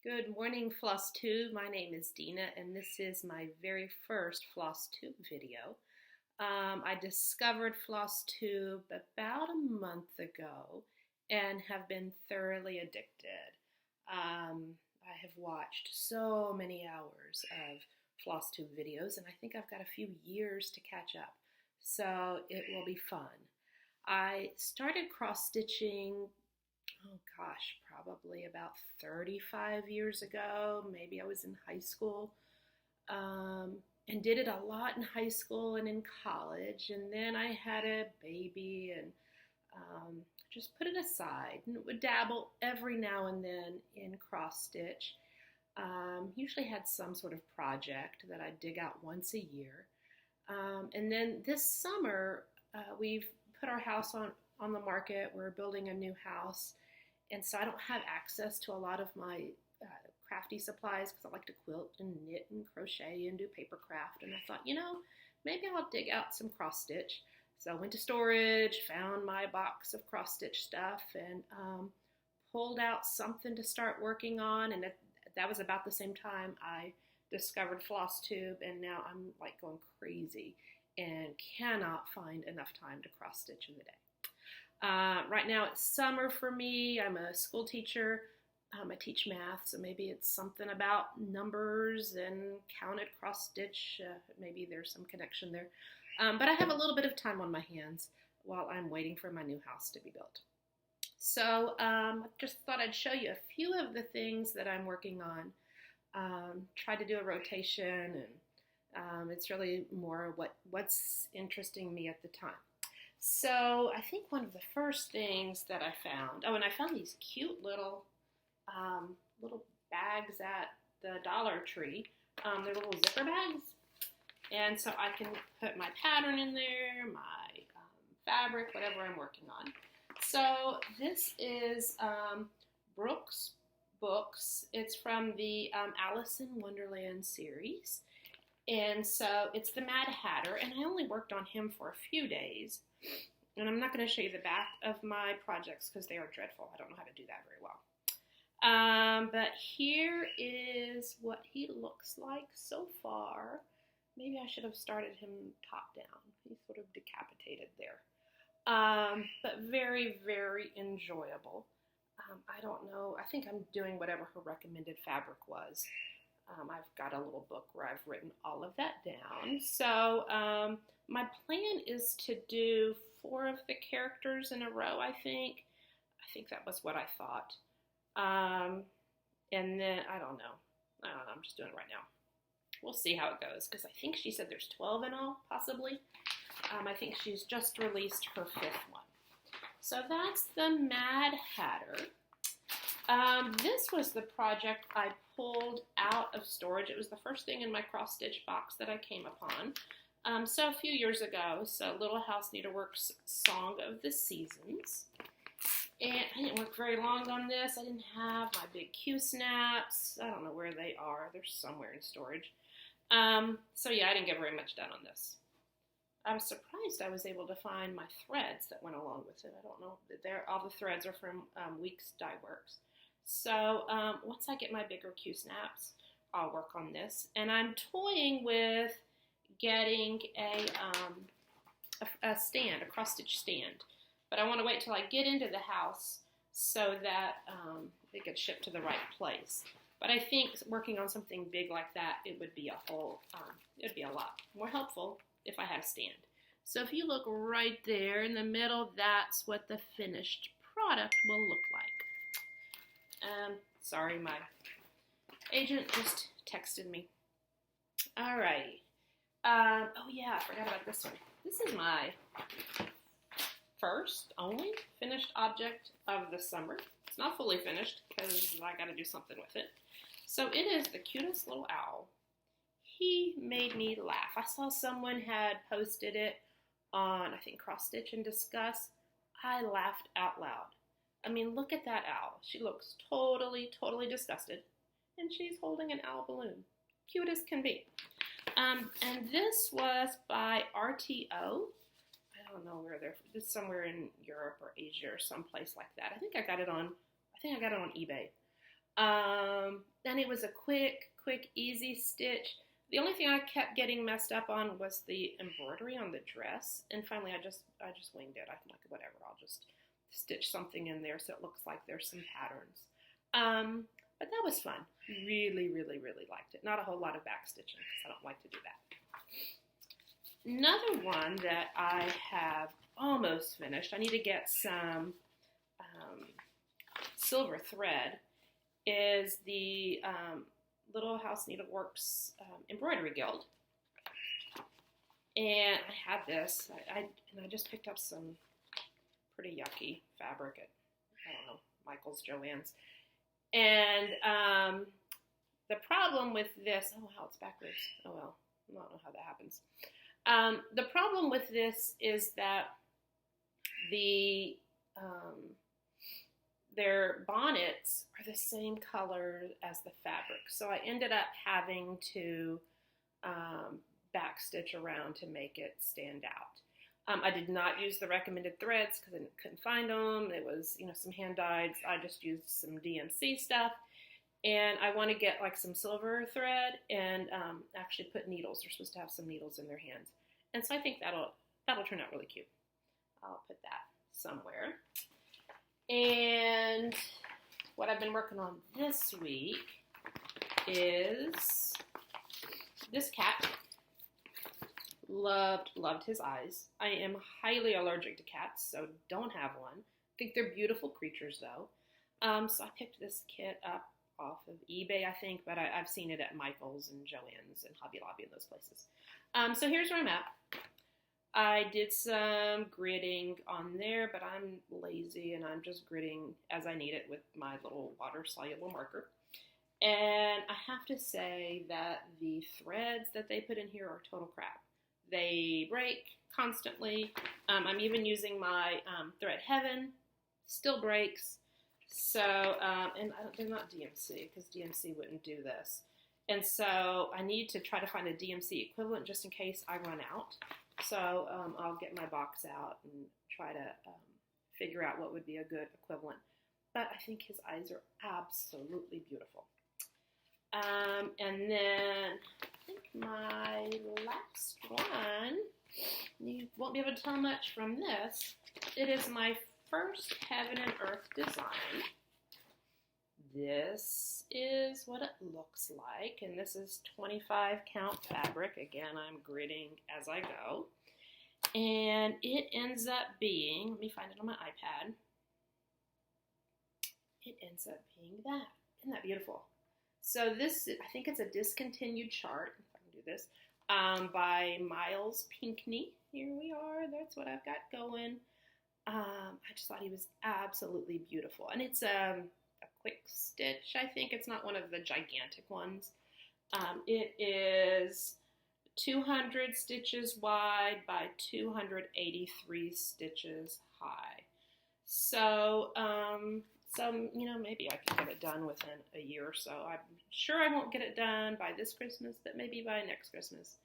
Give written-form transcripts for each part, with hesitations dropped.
Good morning, Floss Tube. My name is Dina, and this is my very first Floss Tube video. I discovered Floss Tube about a month ago and have been thoroughly addicted. I have watched so many hours of Floss Tube videos, and I think I've got a few years to catch up, so it will be fun. I started cross-stitching probably about 35 years ago. Maybe I was in high school, and did it a lot in high school and in college. And then I had a baby and just put it aside and would dabble every now and then in cross stitch. Usually had some sort of project that I'd dig out once a year. And then this summer, we've put our house on the market. We're building a new house. And so I don't have access to a lot of my crafty supplies because I like to quilt and knit and crochet and do paper craft. And I thought, maybe I'll dig out some cross stitch. So I went to storage, found my box of cross stitch stuff, and pulled out something to start working on. And that was about the same time I discovered Floss Tube, and now I'm like going crazy and cannot find enough time to cross stitch in the day. Right now it's summer for me. I'm a school teacher. I teach math, so maybe it's something about numbers and counted cross stitch. Maybe there's some connection there. But I have a little bit of time on my hands while I'm waiting for my new house to be built. So I just thought I'd show you a few of the things that I'm working on. Try to do a rotation, and it's really more what's interesting me at the time. So I think one of the first things that I found, and I found these cute little bags at the Dollar Tree. They're little zipper bags. And so I can put my pattern in there, my fabric, whatever I'm working on. So this is Brooke's books. It's from the Alice in Wonderland series. And so it's the Mad Hatter, and I only worked on him for a few days. And I'm not going to show you the back of my projects because they are dreadful. I don't know how to do that very well. But here is what he looks like so far. Maybe I should have started him top down. He's sort of decapitated there. But very, very enjoyable. I don't know. I think I'm doing whatever her recommended fabric was. I've got a little book where I've written all of that down. So my plan is to do 4 of the characters in a row, I think. I think that was what I thought. And then, I don't know. I'm just doing it right now. We'll see how it goes, because I think she said there's 12 in all, possibly. I think she's just released her 5th one. So that's the Mad Hatter. This was the project I pulled out of storage. It was the first thing in my cross-stitch box that I came upon. So a few years ago, so Little House Needleworks Song of the Seasons. And I didn't work very long on this. I didn't have my big Q-snaps. I don't know where they are. They're somewhere in storage. So yeah, I didn't get very much done on this. I was surprised I was able to find my threads that went along with it. I don't know. All the threads are from Weeks Dye Works. So once I get my bigger Q-snaps, I'll work on this. And I'm toying with getting a stand, a cross-stitch stand. But I want to wait till I get into the house so that it gets shipped to the right place. But I think working on something big like that, it would be it'd be a lot more helpful if I had a stand. So if you look right there in the middle, that's what the finished product will look like. Sorry, my agent just texted me. Alrighty. Oh yeah, I forgot about this one. This is my first, only finished object of the summer. It's not fully finished because I got to do something with it. So it is the cutest little owl. He made me laugh. I saw someone had posted it on, I think, Cross Stitch and Discuss. I laughed out loud. I mean, look at that owl. She looks totally, totally disgusted. And she's holding an owl balloon. Cute as can be. And this was by RTO. I don't know where they're from. It's somewhere in Europe or Asia or someplace like that. I think I got it on eBay. And it was a quick, easy stitch. The only thing I kept getting messed up on was the embroidery on the dress. And finally, I just winged it. I'm like, whatever, I'll just stitch something in there so it looks like there's some patterns. But that was fun. Really, really, really liked it. Not a whole lot of back stitching because I don't like to do that. Another one that I have almost finished, I need to get some silver thread, is the Little House Needleworks Embroidery Guild. And I had this, and I just picked up some pretty yucky fabric at, I don't know, Michael's, Joann's. And the problem with this, oh wow, it's backwards. Oh well, I don't know how that happens. The problem with this is that their bonnets are the same color as the fabric. So I ended up having to backstitch around to make it stand out. I did not use the recommended threads because I couldn't find them. It was, some hand dyed. I just used some DMC stuff. And I want to get like some silver thread and actually put needles. They're supposed to have some needles in their hands. And so I think that'll turn out really cute. I'll put that somewhere. And what I've been working on this week is this cat. Loved his eyes. I am highly allergic to cats, so don't have one. I think they're beautiful creatures, though. So I picked this kit up off of eBay, I think, but I've seen it at Michael's and Joann's and Hobby Lobby and those places. So here's where I'm at. I did some gridding on there, but I'm lazy and I'm just gridding as I need it with my little water-soluble marker. And I have to say that the threads that they put in here are total crap. They break constantly. I'm even using my Thread Heaven, still breaks. So, and they're not DMC because DMC wouldn't do this. And so I need to try to find a DMC equivalent just in case I run out. So I'll get my box out and try to figure out what would be a good equivalent. But I think his eyes are absolutely beautiful. And then I think my last one, you won't be able to tell much from this. It is my first Heaven and Earth design. This is what it looks like, and this is 25 count fabric. Again, I'm gridding as I go. And it ends up being, let me find it on my iPad. It ends up being that. Isn't that beautiful? So this, I think it's a discontinued chart, if I can do this, by Myles, Pinkney. Here we are. That's what I've got going. I just thought he was absolutely beautiful. And it's a quick stitch, I think. It's not one of the gigantic ones. It is 200 stitches wide by 283 stitches high. So, maybe I can get it done within a year or so. I'm sure I won't get it done by this Christmas, but maybe by next Christmas,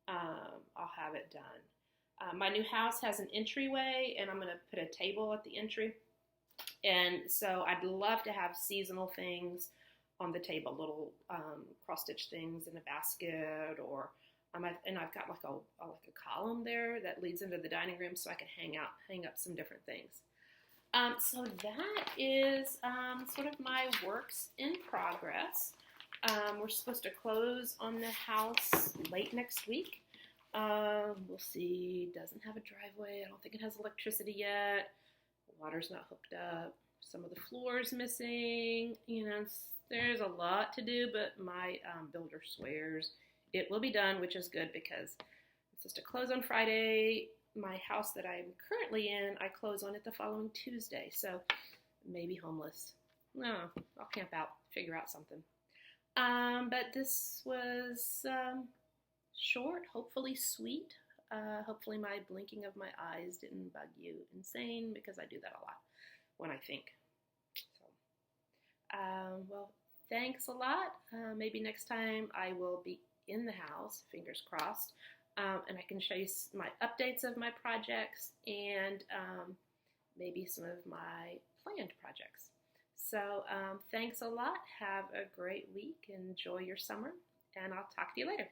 I'll have it done. My new house has an entryway, and I'm going to put a table at the entry. And so I'd love to have seasonal things on the table, little cross-stitch things in a basket, or and I've got like a column there that leads into the dining room, so I can hang up some different things. So that is sort of my works in progress. We're supposed to close on the house late next week. We'll see. Doesn't have a driveway. I don't think it has electricity yet. The water's not hooked up. Some of the floor's missing. There's a lot to do, but my builder swears it will be done, which is good because it's supposed to close on Friday. My house that I'm currently in, I close on it the following Tuesday, so maybe homeless. No, I'll camp out, figure out something. But this was short, hopefully sweet. Hopefully my blinking of my eyes didn't bug you insane, because I do that a lot when I think. So, well, thanks a lot. Maybe next time I will be in the house, fingers crossed. And I can show you my updates of my projects and maybe some of my planned projects. So thanks a lot. Have a great week. Enjoy your summer, and I'll talk to you later.